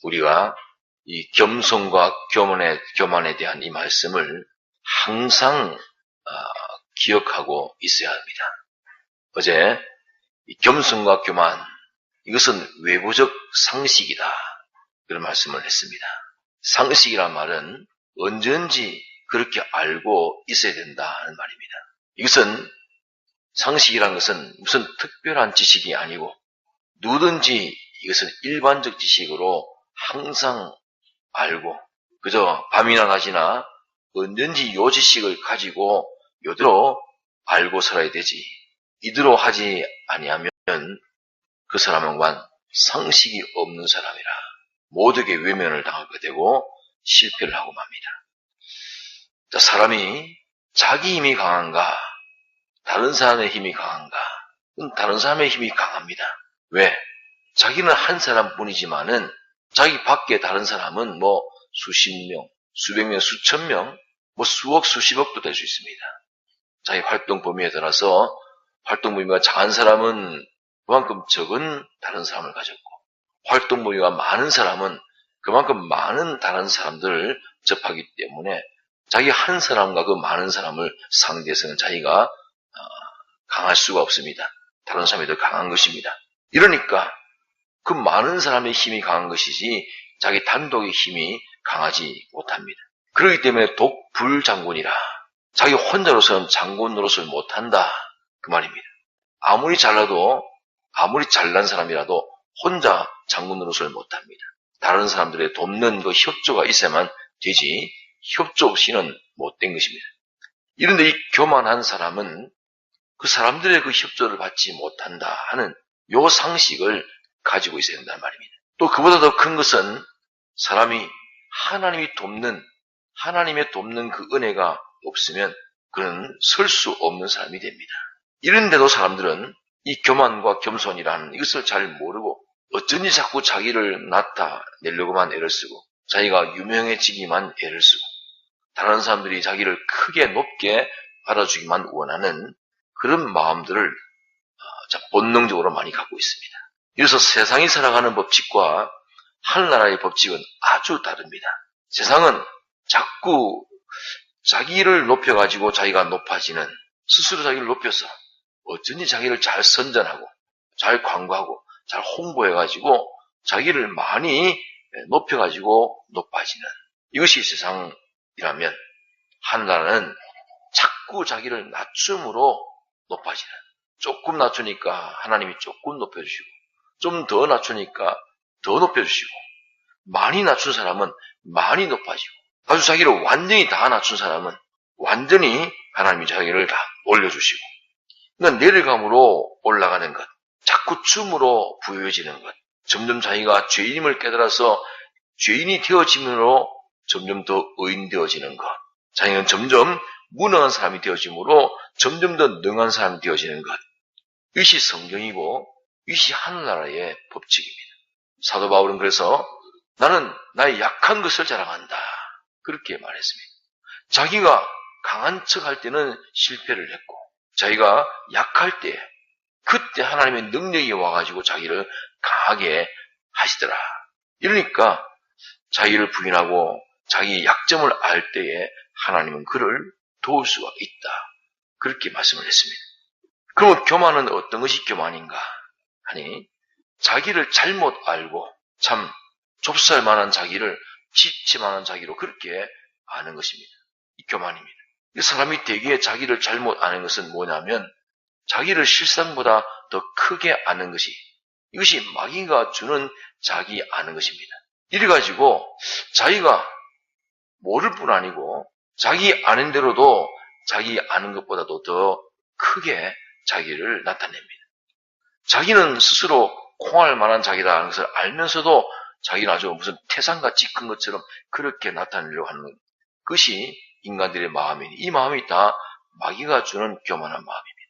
우리가 이 겸손과 교만에 대한 이 말씀을 항상 기억하고 있어야 합니다. 어제 이 겸손과 교만, 이것은 외부적 상식이다, 그런 말씀을 했습니다. 상식이란 말은 언제든지 그렇게 알고 있어야 된다 하는 말입니다. 이것은, 상식이란 것은 무슨 특별한 지식이 아니고 누구든지 이것은 일반적 지식으로 항상 알고, 그저 밤이나 낮이나 언제든지 이 지식을 가지고 이대로 알고 살아야 되지, 이대로 하지 아니하면 그 사람은 상식이 없는 사람이라 모두에게 외면을 당하게 되고 실패를 하고 맙니다. 자, 사람이 자기 힘이 강한가, 다른 사람의 힘이 강한가? 다른 사람의 힘이 강합니다. 왜? 자기는 한 사람뿐이지만은 자기 밖에 다른 사람은 수십 명, 수백 명, 수천 명, 수억, 수십억도 될 수 있습니다. 자기 활동 범위에 따라서 활동 범위가 작은 사람은 그만큼 적은 다른 사람을 가졌고, 활동 범위가 많은 사람은 그만큼 많은 다른 사람들을 접하기 때문에 자기 한 사람과 그 많은 사람을 상대해서는 자기가 강할 수가 없습니다. 다른 사람이 더 강한 것입니다. 이러니까 그 많은 사람의 힘이 강한 것이지 자기 단독의 힘이 강하지 못합니다. 그렇기 때문에 독불장군이라, 자기 혼자로서는 장군 노릇을 못한다, 그 말입니다. 아무리 잘나도, 아무리 잘난 사람이라도 혼자 장군 노릇을 못합니다. 다른 사람들의 돕는 그 협조가 있어야만 되지, 협조 없이는 못된 것입니다. 이런데 이 교만한 사람은 그 사람들의 그 협조를 받지 못한다 하는 요 상식을 가지고 있어야 된다는 말입니다. 또 그보다 더 큰 것은 사람이 하나님의 돕는 그 은혜가 없으면 그는 설 수 없는 사람이 됩니다. 이런데도 사람들은 이 교만과 겸손이라는 이것을 잘 모르고 어쩐지 자꾸 자기를 나타내려고만 애를 쓰고, 자기가 유명해지기만 애를 쓰고, 다른 사람들이 자기를 크게 높게 받아주기만 원하는 그런 마음들을 본능적으로 많이 갖고 있습니다. 이래서 세상이 살아가는 법칙과 하늘나라의 법칙은 아주 다릅니다. 세상은 자꾸 자기를 높여가지고 자기가 높아지는, 스스로 자기를 높여서 어쩐지 자기를 잘 선전하고 잘 광고하고 잘 홍보해가지고 자기를 많이 높여가지고 높아지는, 이것이 세상이라면, 하늘나라는 자꾸 자기를 낮춤으로 높아지는, 조금 낮추니까 하나님이 조금 높여주시고, 좀 더 낮추니까 더 높여주시고, 많이 낮춘 사람은 많이 높아지고, 아주 자기를 완전히 다 낮춘 사람은 완전히 하나님이 자기를 다 올려주시고, 그러니까 내려감으로 올라가는 것, 자꾸 춤으로 부여해지는 것, 점점 자기가 죄인임을 깨달아서 죄인이 되어짐으로 점점 더 의인 되어지는 것, 자기는 점점 무능한 사람이 되어짐으로 점점 더 능한 사람이 되어지는 것, 이것이 성경이고 이것이 하늘나라의 법칙입니다. 사도 바울은 그래서 나는 나의 약한 것을 자랑한다, 그렇게 말했습니다. 자기가 강한 척할 때는 실패를 했고, 자기가 약할 때, 그때 하나님의 능력이 와가지고 자기를 강하게 하시더라. 이러니까 자기를 부인하고 자기 약점을 알 때에 하나님은 그를 도울 수가 있다, 그렇게 말씀을 했습니다. 그러면 교만은 어떤 것이 교만인가 하니, 자기를 잘못 알고 참 좁쌀만한 자기를 지체만한 자기로 그렇게 아는 것입니다. 이 교만입니다. 이 사람이 대개 자기를 잘못 아는 것은 뭐냐면, 자기를 실상보다 더 크게 아는 것이, 이것이 마귀가 주는 자기 아는 것입니다. 이래가지고 자기가 모를 뿐 아니고 자기 아는 대로도 자기 아는 것보다도 더 크게 자기를 나타냅니다. 자기는 스스로 콩알 만한 자기라는 것을 알면서도 자기는 아주 무슨 태산같이 큰 것처럼 그렇게 나타내려고 하는 것이 인간들의 마음이니, 이 마음이 다 마귀가 주는 교만한 마음입니다.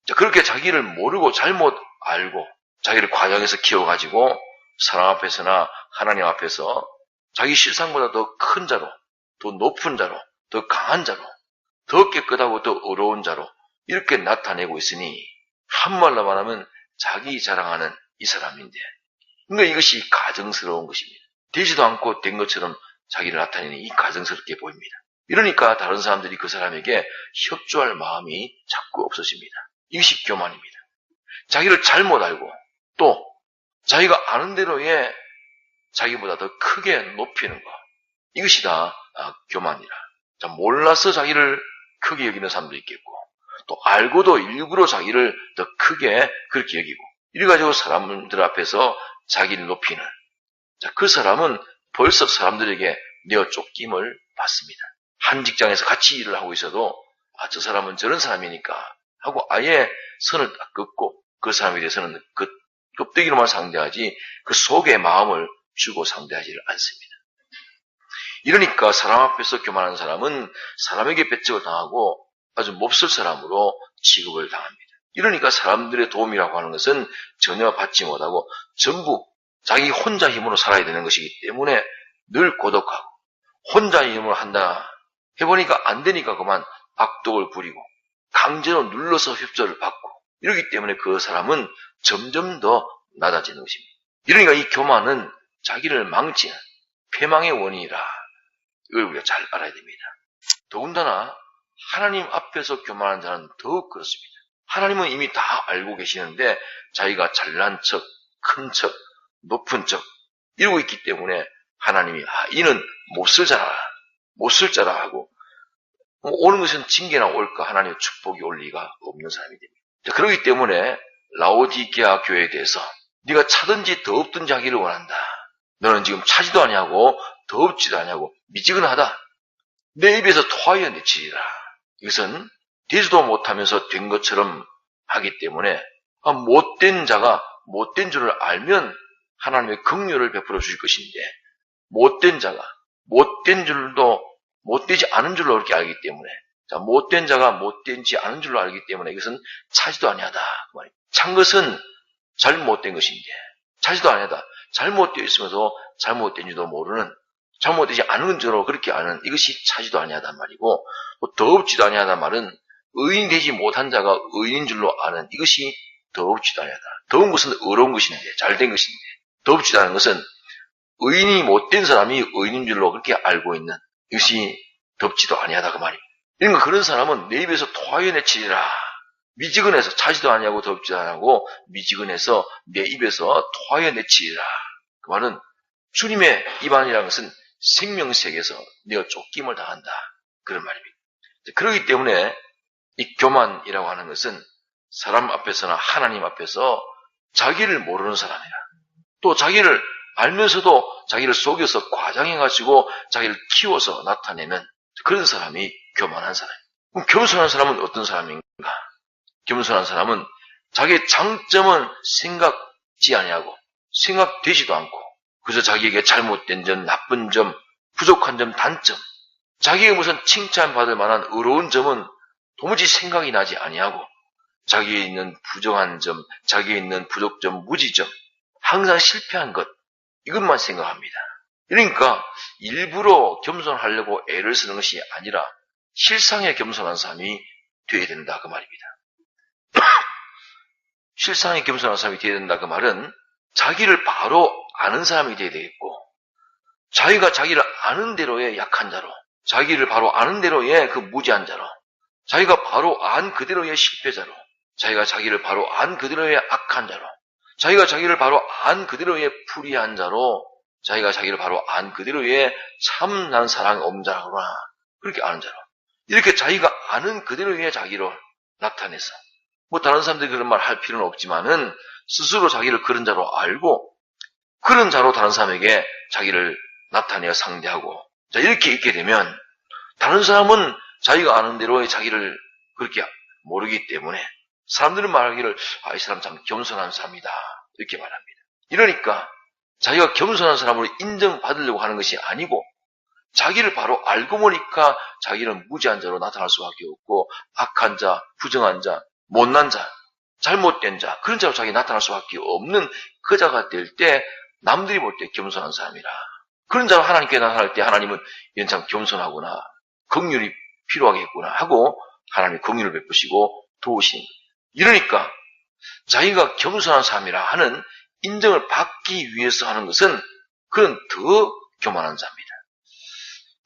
자, 그렇게 자기를 모르고 잘못 알고 자기를 과장해서 키워가지고 사람 앞에서나 하나님 앞에서 자기 실상보다 더 큰 자로, 더 높은 자로, 더 강한 자로, 더 깨끗하고 더 어려운 자로 이렇게 나타내고 있으니, 한말로 말하면 자기 자랑하는 이 사람인데, 그러니까 이것이 가증스러운 것입니다. 되지도 않고 된 것처럼 자기를 나타내는 이 가증스럽게 보입니다. 이러니까 다른 사람들이 그 사람에게 협조할 마음이 자꾸 없어집니다. 이것이 교만입니다. 자기를 잘못 알고 또 자기가 아는 대로의 자기보다 더 크게 높이는 것. 이것이 다 교만이라. 몰라서 자기를 크게 여기는 사람도 있겠고 또 알고도 일부러 자기를 더 크게 그렇게 여기고 이래가지고 사람들 앞에서 자기를 높이는 그 사람은 벌써 사람들에게 내어 쫓김을 받습니다. 한 직장에서 같이 일을 하고 있어도 저 사람은 저런 사람이니까 하고 아예 선을 딱 긋고 그 사람에 대해서는 그 껍데기로만 상대하지 그 속의 마음을 주고 상대하지를 않습니다. 이러니까 사람 앞에서 교만한 사람은 사람에게 배척을 당하고 아주 몹쓸 사람으로 취급을 당합니다. 이러니까 사람들의 도움이라고 하는 것은 전혀 받지 못하고 전부 자기 혼자 힘으로 살아야 되는 것이기 때문에 늘 고독하고 혼자 힘으로 한다 해보니까 안 되니까 그만 악독을 부리고 강제로 눌러서 협조를 받고 이러기 때문에 그 사람은 점점 더 낮아지는 것입니다. 이러니까 이 교만은 자기를 망치는 패망의 원인이라 이걸 우리가 잘 알아야 됩니다. 더군다나 하나님 앞에서 교만한 자는 더욱 그렇습니다. 하나님은 이미 다 알고 계시는데 자기가 잘난 척, 큰 척, 높은 척 이러고 있기 때문에 하나님이 이는 못쓸 자라 하고 오는 것은 징계나 올까 하나님의 축복이 올 리가 없는 사람이 됩니다. 그렇기 때문에 라오디게아 교회에 대해서 네가 차든지 더없든지 하기를 원한다. 너는 지금 차지도 아니하고 더없지도 아니하고 미지근하다. 내 입에서 토하여 내치리라. 이것은 되지도 못하면서 된 것처럼 하기 때문에 못된 자가 못된 줄을 알면 하나님의 긍휼을 베풀어 주실 것인데 못된 자가 못된 줄도 못되지 않은 줄로 그렇게 알기 때문에 못된 자가 못되지 않은 줄로 알기 때문에 이것은 차지도 아니하다. 찬 것은 잘못된 것인데 차지도 아니하다. 잘못되어 있으면서 잘못된 줄도 모르는 잘못되지 않은 줄로 그렇게 아는 이것이 차지도 아니하단 말이고 더없지도 아니하단 말은 의인이 되지 못한 자가 의인인 줄로 아는 이것이 더없지도 아니하다. 더운 것은 의로운 것인데 잘된 것인데 더없지도 않은 것은 의인이 못된 사람이 의인인 줄로 그렇게 알고 있는 이것이 덥지도 아니하다 그 말입니다. 그러니까 그런 사람은 내 입에서 토하여 내치리라. 미지근해서 차지도 아니하고 덥지도 아니하고 미지근해서 내 입에서 토하여 내치리라. 그 말은 주님의 입안이라는 것은 생명색에서 내어 쫓김을 당한다. 그런 말입니다. 그렇기 때문에 이 교만이라고 하는 것은 사람 앞에서나 하나님 앞에서 자기를 모르는 사람이라. 또 자기를 알면서도 자기를 속여서 과장해가지고 자기를 키워서 나타내는 그런 사람이 교만한 사람이에요. 그럼 겸손한 사람은 어떤 사람인가? 겸손한 사람은 자기의 장점은 생각지 아니하고 생각되지도 않고 그래서 자기에게 잘못된 점, 나쁜 점, 부족한 점, 단점 자기에게 무슨 칭찬받을 만한 의로운 점은 도무지 생각이 나지 아니하고 자기에 있는 부정한 점, 자기에 있는 부족점, 무지점 항상 실패한 것 이것만 생각합니다. 그러니까 일부러 겸손하려고 애를 쓰는 것이 아니라 실상에 겸손한 사람이 되어야 된다 그 말입니다. 실상에 겸손한 사람이 되어야 된다 그 말은 자기를 바로 아는 사람이 되어야 되겠고 자기가 자기를 아는 대로의 약한 자로 자기를 바로 아는 대로의 그 무지한 자로 자기가 바로 안 그대로의 실패자로 자기가 자기를 바로 안 그대로의 악한 자로 자기가 자기를 바로 안 그대로의 불의한 자로 자기가 자기를 바로 안 그대로의 참난 사랑이 없는 자라구나 그렇게 아는 자로 이렇게 자기가 아는 그대로의 자기로 나타내서 다른 사람들이 그런 말 할 필요는 없지만은 스스로 자기를 그런 자로 알고 그런 자로 다른 사람에게 자기를 나타내어 상대하고 이렇게 있게 되면 다른 사람은 자기가 아는 대로의 자기를 그렇게 모르기 때문에 사람들은 말하기를 이 사람 참 겸손한 사람이다 이렇게 말합니다. 이러니까 자기가 겸손한 사람으로 인정받으려고 하는 것이 아니고 자기를 바로 알고 보니까 자기는 무지한 자로 나타날 수밖에 없고 악한 자, 부정한 자, 못난 자, 잘못된 자 그런 자로 자기 나타날 수밖에 없는 그 자가 될 때 남들이 볼 때 겸손한 사람이라 그런 자로 하나님께 나타날 때 하나님은 이건 참 겸손하구나 긍휼이 필요하겠구나 하고 하나님이 긍휼을 베푸시고 도우시는 거예요. 이러니까 자기가 겸손한 사람이라 하는 인정을 받기 위해서 하는 것은 그는 더 교만한 자입니다.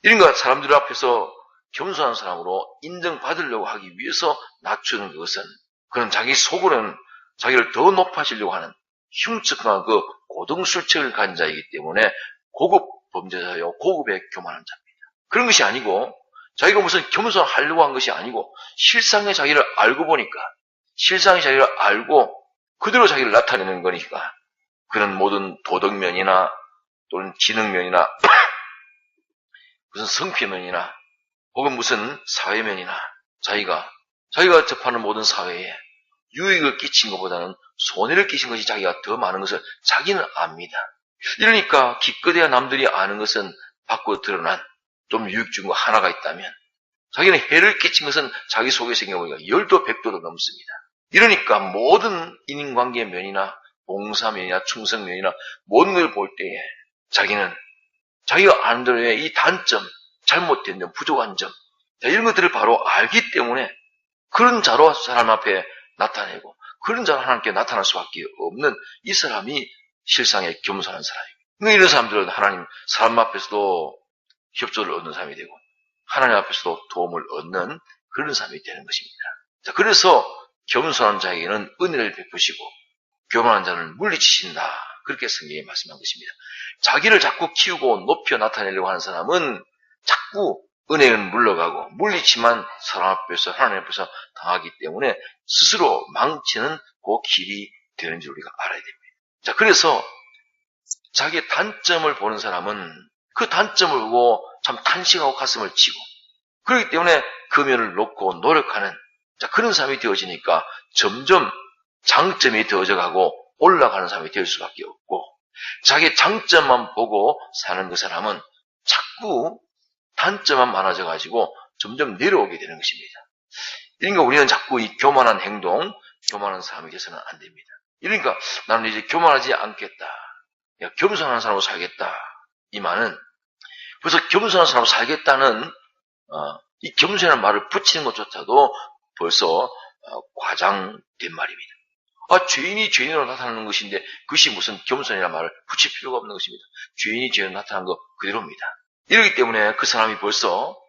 이런가 사람들 앞에서 겸손한 사람으로 인정받으려고 하기 위해서 낮추는 것은 그는 자기 속으로는 자기를 더 높아지려고 하는 흉측한 그 고등술책을 가진 자이기 때문에 고급 범죄자요, 고급의 교만한 자입니다. 그런 것이 아니고 자기가 무슨 겸손하려고 한 것이 아니고 실상의 자기를 알고 보니까 실상의 자기를 알고 그대로 자기를 나타내는 거니까 그런 모든 도덕면이나 또는 지능면이나 무슨 성패면이나 혹은 무슨 사회면이나 자기가 접하는 모든 사회에 유익을 끼친 것보다는 손해를 끼친 것이 자기가 더 많은 것을 자기는 압니다. 이러니까 기껏해야 남들이 아는 것은 밖으로 드러난 좀 유익 준 거 하나가 있다면 자기는 해를 끼친 것은 자기 속에 생겨보니까 10도 100도도 넘습니다. 이러니까 모든 인간관계 면이나 봉사면이나 충성면이나 모든 걸 볼 때에 자기는 자기가 아는 대로의 이 단점, 잘못된 점, 부족한 점 이런 것들을 바로 알기 때문에 그런 자로 사람 앞에 나타내고 그런 자로 하나님께 나타날 수밖에 없는 이 사람이 실상에 겸손한 사람이에요. 그러니까 이런 사람들은 하나님 사람 앞에서도 협조를 얻는 사람이 되고 하나님 앞에서도 도움을 얻는 그런 사람이 되는 것입니다. 자, 그래서 겸손한 자에게는 은혜를 베푸시고 교만한 자는 물리치신다. 그렇게 성경이 말씀한 것입니다. 자기를 자꾸 키우고 높여 나타내려고 하는 사람은 자꾸 은혜는 물러가고 물리치만 사람 앞에서 하나님 앞에서 당하기 때문에 스스로 망치는 그 길이 되는 줄 우리가 알아야 됩니다. 자, 그래서 자기의 단점을 보는 사람은 그 단점을 보고 참 탄식하고 가슴을 치고 그렇기 때문에 그 면을 놓고 노력하는 그런 사람이 되어지니까 점점 장점이 되어져가고 올라가는 사람이 될 수밖에 없고 자기의 장점만 보고 사는 그 사람은 자꾸 단점만 많아져가지고 점점 내려오게 되는 것입니다. 그러니까 우리는 자꾸 이 교만한 행동, 교만한 사람이 돼서는 안 됩니다. 그러니까 나는 이제 교만하지 않겠다. 겸손한 사람으로 살겠다. 이 말은 벌써 겸손한 사람으로 살겠다는 이 겸손이라는 말을 붙이는 것조차도 벌써 과장된 말입니다. 죄인이 죄인으로 나타나는 것인데 그것이 무슨 겸손이라는 말을 붙일 필요가 없는 것입니다. 죄인이 죄인으로 나타나는 것 그대로입니다. 이러기 때문에 그 사람이 벌써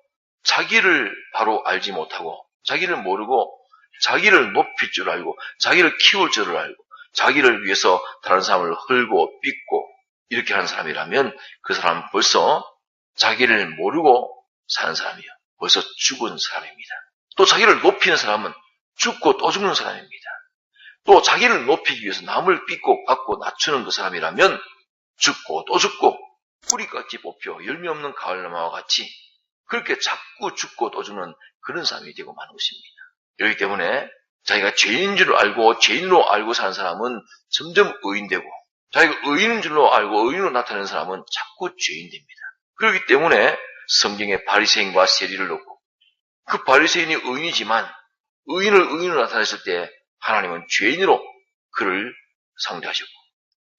자기를 바로 알지 못하고 자기를 모르고 자기를 높일 줄 알고 자기를 키울 줄을 알고 자기를 위해서 다른 사람을 헐고 삐고 이렇게 하는 사람이라면 그 사람은 벌써 자기를 모르고 사는 사람이에요. 벌써 죽은 사람입니다. 또 자기를 높이는 사람은 죽고 또 죽는 사람입니다. 또 자기를 높이기 위해서 남을 삐고 깎고 낮추는 그 사람이라면 죽고 또 죽고 뿌리같이 뽑혀 열매 없는 가을나무와 같이 그렇게 자꾸 죽고 또 죽는 그런 사람이 되고 마는 것입니다. 그렇기 때문에 자기가 죄인인 줄 알고 죄인으로 알고 사는 사람은 점점 의인되고 자기가 의인인 줄로 알고 의인으로 나타내는 사람은 자꾸 죄인 됩니다. 그렇기 때문에 성경에 바리새인과 세리를 놓고 그 바리새인이 의인이지만 의인을 의인으로 나타냈을 때 하나님은 죄인으로 그를 상대하셨고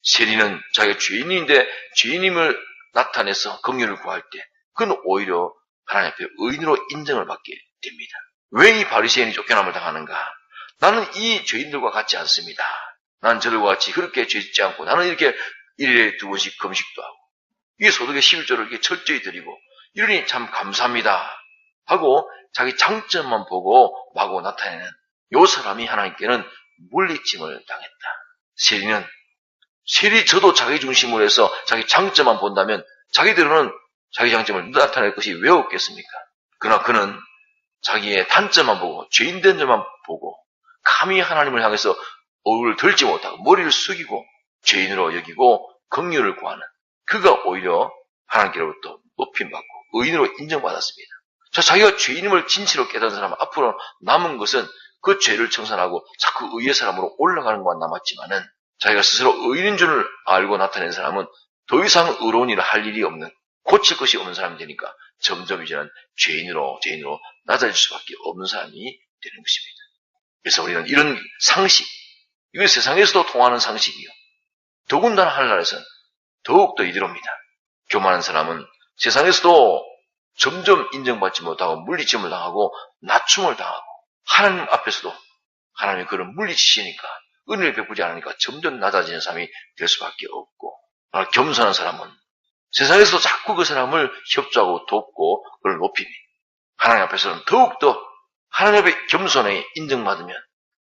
세리는 자기가 죄인인데 죄인임을 나타내서 긍휼을 구할 때 그는 오히려 하나님 앞에 의인으로 인정을 받게 됩니다. 왜 이 바리새인이 쫓겨남을 당하는가? 나는 이 죄인들과 같지 않습니다. 나는 저들과 같이 그렇게 죄짓지 않고 나는 이렇게 일일에 2번씩 금식도 하고 이 소득의 11조를 이렇게 철저히 드리고 이러니 참 감사합니다 하고 자기 장점만 보고 마구 나타내는 이 사람이 하나님께는 물리침을 당했다. 세리 저도 자기 중심으로 해서 자기 장점만 본다면 자기들은 자기 장점을 나타낼 것이 왜 없겠습니까? 그러나 그는 자기의 단점만 보고 죄인된 점만 보고 감히 하나님을 향해서 얼굴을 들지 못하고 머리를 숙이고 죄인으로 여기고 긍휼을 구하는 그가 오히려 하나님께로부터 높임받고 의인으로 인정받았습니다. 자기가 죄인임을 진실로 깨달은 사람은 앞으로 남은 것은 그 죄를 청산하고 자꾸 의의 사람으로 올라가는 것만 남았지만은 자기가 스스로 의인인 줄을 알고 나타낸 사람은 더 이상 의로운 일을 할 일이 없는 고칠 것이 없는 사람이 되니까 점점 이제는 죄인으로 낮아질 수밖에 없는 사람이 되는 것입니다. 그래서 우리는 이런 상식, 이건 세상에서도 통하는 상식이요. 더군다나 하늘나라에서는 더욱더 이대로입니다. 교만한 사람은 세상에서도 점점 인정받지 못하고 물리침을 당하고 낮춤을 당하고 하나님 앞에서도 하나님이 그를 물리치시니까 은혜를 베푸지 않으니까 점점 낮아지는 사람이 될 수밖에 없고 겸손한 사람은 세상에서도 자꾸 그 사람을 협조하고 돕고 그를 높이니 하나님 앞에서는 더욱더 하나님 앞에 겸손하게 인정받으면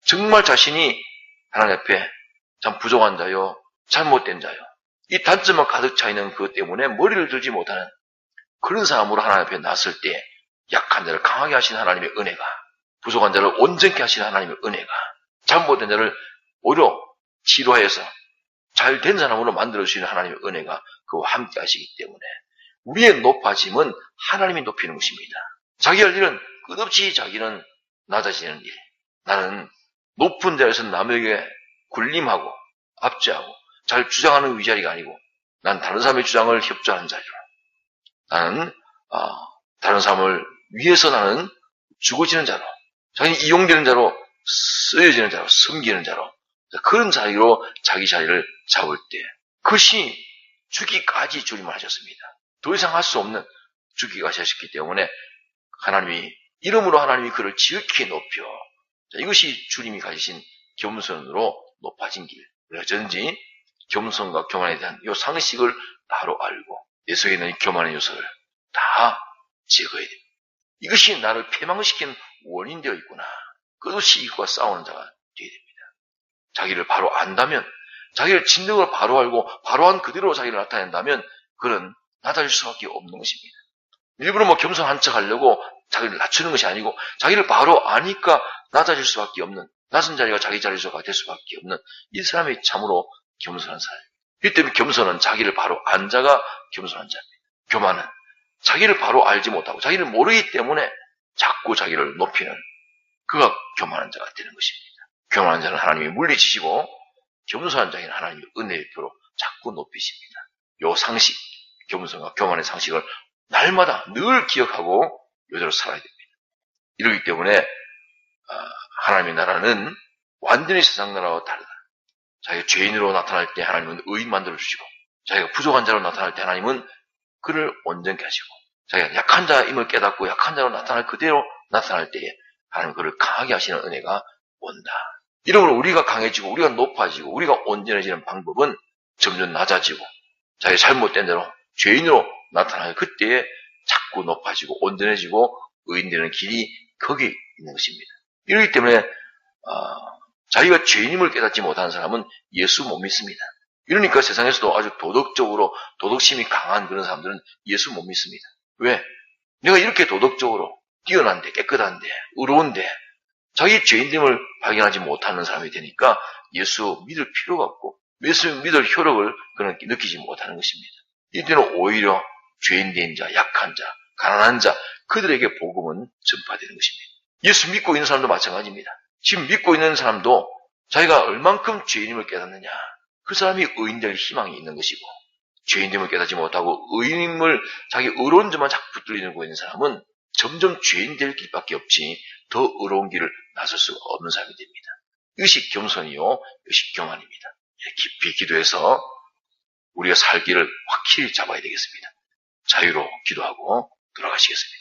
정말 자신이 하나님 앞에 참 부족한 자요, 잘못된 자요, 이 단점만 가득 차 있는 그것 때문에 머리를 들지 못하는 그런 사람으로 하나님 앞에 났을 때 약한 자를 강하게 하시는 하나님의 은혜가, 부족한 자를 온전케 하시는 하나님의 은혜가, 잘못된 자를 오히려 치료해서 잘된 사람으로 만들어주시는 하나님의 은혜가 그와 함께 하시기 때문에 우리의 높아짐은 하나님이 높이는 것입니다. 자기 할 일은 끝없이 자기는 낮아지는 일. 나는 높은 자리에서 남에게 군림하고 압제하고 잘 주장하는 위자리가 아니고 난 다른 사람의 주장을 협조하는 자리로, 나는 다른 사람을 위해서 나는 죽어지는 자로, 자기는 이용되는 자로, 쓰여지는 자로, 섬기는 자로, 그런 자리로 자기 자리를 잡을 때 그것이 죽기까지 주님을 하셨습니다. 더 이상 할 수 없는 죽기까지 하셨기 때문에 하나님이 이름으로 하나님이 그를 지극히 높여, 이것이 주님이 가지신 겸손으로 높아진 길. 어쩐지 겸손과 교만에 대한 이 상식을 바로 알고 내 속에 있는 교만의 요소를 다 제거해야 됩니다. 이것이 나를 패망시키는 원인이 되어 있구나. 끝없이 이것과 싸우는 자가 되어야 됩니다. 자기를 바로 안다면, 자기를 진정으로 바로 알고 바로 한 그대로 자기를 나타낸다면 그는 낮아질 수밖에 없는 것입니다. 일부러 겸손한 척 하려고 자기를 낮추는 것이 아니고 자기를 바로 아니까 낮아질 수밖에 없는, 낮은 자리가 자기 자리가 될 수밖에 없는 이 사람이 참으로 겸손한 사람. 이 때문에 겸손은 자기를 바로 안 자가 겸손한 자입니다. 교만은 자기를 바로 알지 못하고 자기를 모르기 때문에 자꾸 자기를 높이는 그가 교만한 자가 되는 것입니다. 교만한 자는 하나님이 물리치시고 겸손한 자에는 하나님의 은혜의 표로 자꾸 높이십니다. 요 상식, 겸손과 교만의 상식을 날마다 늘 기억하고 이대로 살아야 됩니다. 이러기 때문에 하나님의 나라는 완전히 세상 나라와 다르다. 자기가 죄인으로 나타날 때 하나님은 의인 만들어주시고, 자기가 부족한 자로 나타날 때 하나님은 그를 온전케 하시고, 자기가 약한 자임을 깨닫고 약한 자로 나타날 그대로 나타날 때에 하나님은 그를 강하게 하시는 은혜가 온다. 이러므로 우리가 강해지고 우리가 높아지고 우리가 온전해지는 방법은 점점 낮아지고 자기 잘못된 대로 죄인으로 나타날 그때에 자꾸 높아지고 온전해지고 의인되는 길이 거기 있는 것입니다. 이렇기 때문에 자기가 죄인임을 깨닫지 못하는 사람은 예수 못 믿습니다. 이러니까 세상에서도 아주 도덕적으로 도덕심이 강한 그런 사람들은 예수 못 믿습니다. 왜? 내가 이렇게 도덕적으로 뛰어난데 깨끗한데 의로운데 자기 죄인됨을 발견하지 못하는 사람이 되니까 예수 믿을 필요가 없고 예수 믿을 효력을 그는 느끼지 못하는 것입니다. 이때는 오히려 죄인된 자, 약한 자, 가난한 자 그들에게 복음은 전파되는 것입니다. 예수 믿고 있는 사람도 마찬가지입니다. 지금 믿고 있는 사람도 자기가 얼만큼 죄인임을 깨닫느냐, 그 사람이 의인될 희망이 있는 것이고, 죄인됨을 깨닫지 못하고 의인임을 자기 의로운 점만 자꾸 붙들고 있는 사람은 점점 죄인 될 길밖에 없지 더 의로운 길을 나설 수가 없는 사람이 됩니다. 이것이 겸손이요, 이것이 교만입니다. 깊이 기도해서 우리가 살 길을 확실히 잡아야 되겠습니다. 자유로 기도하고 돌아가시겠습니다.